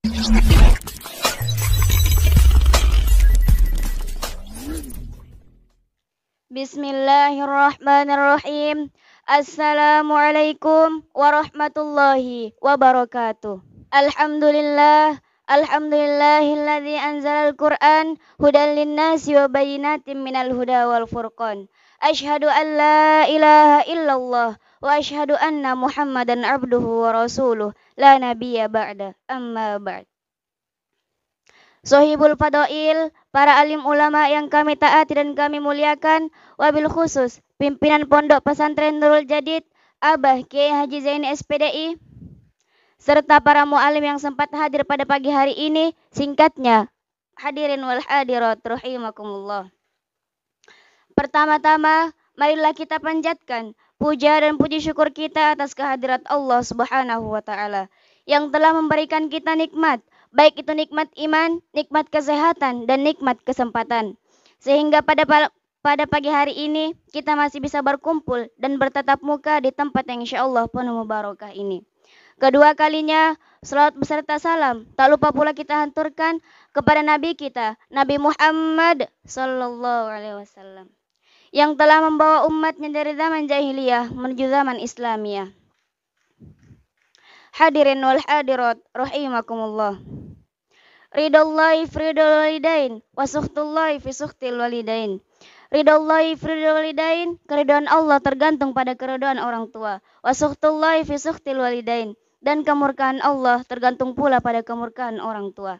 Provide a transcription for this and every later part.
Bismillahirrahmanirrahim. Assalamualaikum warahmatullahi wabarakatuh. Alhamdulillah, alhamdulillahilladzi anzalal Qur'an hudan linnasi wa bayyinatin minal huda wal furqan. Asyhadu an la ilaha illallah wa asyhadu anna Muhammadan abduhu wa rasuluh la nabiyya ba'da. Amma ba'd. Sohibul Fadail, para alim ulama yang kami taati dan kami muliakan, wabil khusus pimpinan Pondok Pesantren Nurul Jadid, Abah Kiai Haji Zaini SPDI, serta para mualim yang sempat hadir pada pagi hari ini, singkatnya, hadirin wal hadirat rahimakumullah. Pertama-tama, marilah kita panjatkan puja dan puji syukur kita atas kehadirat Allah Subhanahu wa taala yang telah memberikan kita nikmat, baik itu nikmat iman, nikmat kesehatan, dan nikmat kesempatan. Sehingga pada pagi hari ini kita masih bisa berkumpul dan bertatap muka di tempat yang insyaallah penuh barokah ini. Kedua kalinya, salawat beserta salam tak lupa pula kita hanturkan kepada Nabi kita, Nabi Muhammad sallallahu alaihi wasallam, yang telah membawa umatnya dari zaman jahiliyah menuju zaman Islamiyah. Hadirin wal hadirat rahimakumullah. Ridallahi fi ridal walidain wa sukhtullahi fi sukhtil walidain. Ridallahi fi ridal walidain, keridhaan Allah tergantung pada keridhaan orang tua. Wa sukhtullahi fi sukhtil walidain, dan kemurkaan Allah tergantung pula pada kemurkaan orang tua.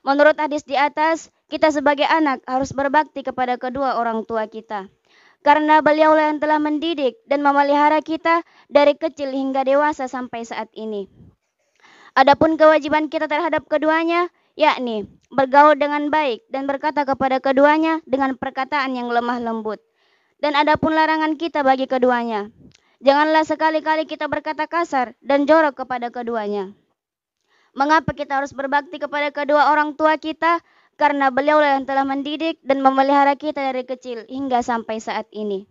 Menurut hadis di atas, kita sebagai anak harus berbakti kepada kedua orang tua kita, karena beliaulah yang telah mendidik dan memelihara kita dari kecil hingga dewasa sampai saat ini. Adapun kewajiban kita terhadap keduanya, yakni bergaul dengan baik dan berkata kepada keduanya dengan perkataan yang lemah lembut. Dan adapun larangan kita bagi keduanya, janganlah sekali-kali kita berkata kasar dan jorok kepada keduanya. Mengapa kita harus berbakti kepada kedua orang tua kita? Karena beliaulah yang telah mendidik dan memelihara kita dari kecil hingga sampai saat ini.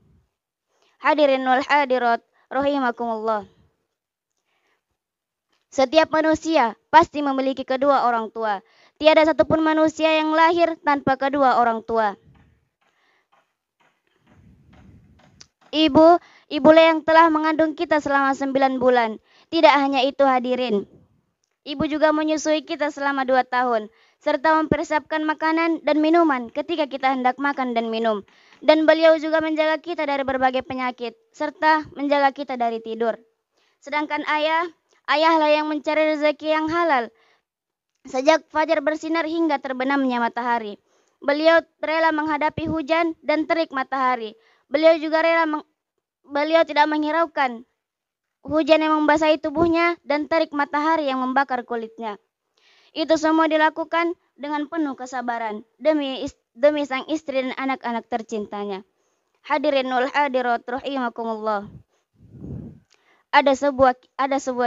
Hadirin wal hadirat rahimakumullah. Setiap manusia pasti memiliki kedua orang tua. Tiada satupun manusia yang lahir tanpa kedua orang tua. Ibulah yang telah mengandung kita selama 9 bulan. Tidak hanya itu hadirin, ibu juga menyusui kita selama 2 tahun, serta mempersiapkan makanan dan minuman ketika kita hendak makan dan minum. Dan beliau juga menjaga kita dari berbagai penyakit, serta menjaga kita dari tidur. Sedangkan ayahlah yang mencari rezeki yang halal sejak fajar bersinar hingga terbenamnya matahari. Beliau rela menghadapi hujan dan terik matahari. Beliau tidak menghiraukan hujan yang membasahi tubuhnya dan terik matahari yang membakar kulitnya. Itu semua dilakukan dengan penuh kesabaran demi sang istri dan anak-anak tercintanya. Hadirin wal hadirat rahimakumullah. Ada sebuah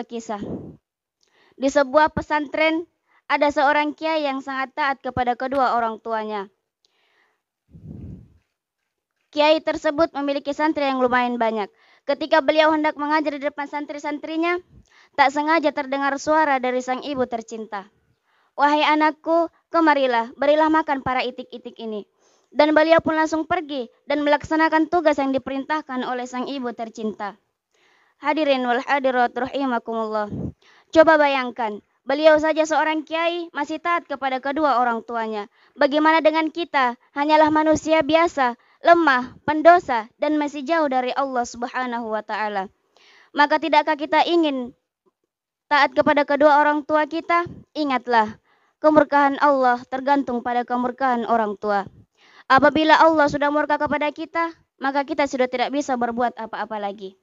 kisah. Di sebuah pesantren ada seorang kiai yang sangat taat kepada kedua orang tuanya. Kiai tersebut memiliki santri yang lumayan banyak. Ketika beliau hendak mengajar di depan santri-santrinya, tak sengaja terdengar suara dari sang ibu tercinta. Wahai anakku, kemarilah, berilah makan para itik-itik ini. Dan beliau pun langsung pergi dan melaksanakan tugas yang diperintahkan oleh sang ibu tercinta. Hadirin wal hadirat rahimakumullah. Coba bayangkan, beliau saja seorang kiai masih taat kepada kedua orang tuanya. Bagaimana dengan kita? Hanyalah manusia biasa, lemah, pendosa, dan masih jauh dari Allah Subhanahu wa taala. Maka tidakkah kita ingin taat kepada kedua orang tua kita? Ingatlah, kemurkaan Allah tergantung pada kemurkaan orang tua. Apabila Allah sudah murka kepada kita, maka kita sudah tidak bisa berbuat apa-apa lagi.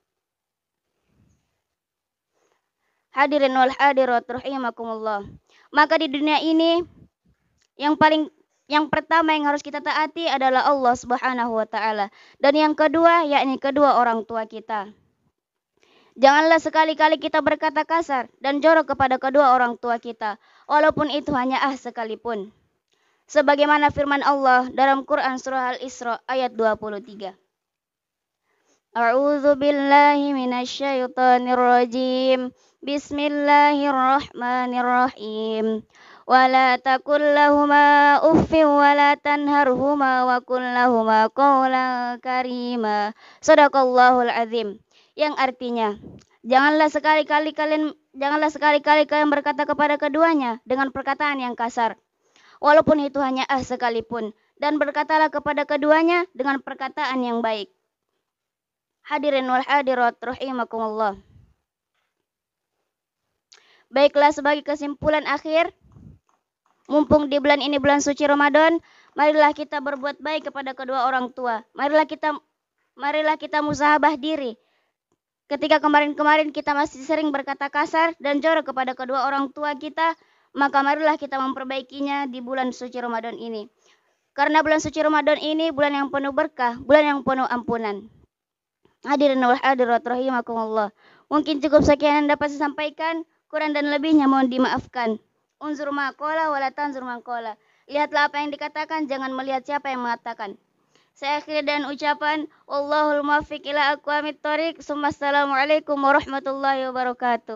Hadirin wal hadirat rahimakumullah. Maka di dunia ini yang pertama yang harus kita taati adalah Allah Subhanahu wa taala, dan yang kedua yakni kedua orang tua kita. Janganlah sekali-kali kita berkata kasar dan jorok kepada kedua orang tua kita, walaupun itu hanya sekalipun. Sebagaimana firman Allah dalam Quran surah Al-Isra ayat 23. A'udzu billahi minasyaitonir rajim. Bismillahirrahmanirrahim. Wala taqul lahuma uffin wala tanharhuma wa qul lahuma qawlan karima. Shadaqallahul azim. Yang artinya, janganlah sekali-kali kalian berkata kepada keduanya dengan perkataan yang kasar, walaupun itu hanya sekalipun, dan berkatalah kepada keduanya dengan perkataan yang baik. Hadirin wal hadirat rahimakumullah. Baiklah, sebagai kesimpulan akhir, mumpung di bulan ini bulan suci Ramadan, marilah kita berbuat baik kepada kedua orang tua. Marilah kita musahabah diri. Ketika kemarin-kemarin kita masih sering berkata kasar dan jorok kepada kedua orang tua kita, maka marilah kita memperbaikinya di bulan suci Ramadan ini. Karena bulan suci Ramadan ini bulan yang penuh berkah, bulan yang penuh ampunan. Hadirin wal hadirat rahimakumullah. Mungkin cukup sekian yang dapat saya sampaikan. Kurang dan lebihnya mohon dimaafkan. Unzur ma qala wa la tanzur man qala. Lihatlah apa yang dikatakan, jangan melihat siapa yang mengatakan. Saya akhiri dengan ucapan wallahul muwaffiq ila aqwamit thoriq. Assalamualaikum warahmatullahi wabarakatuh.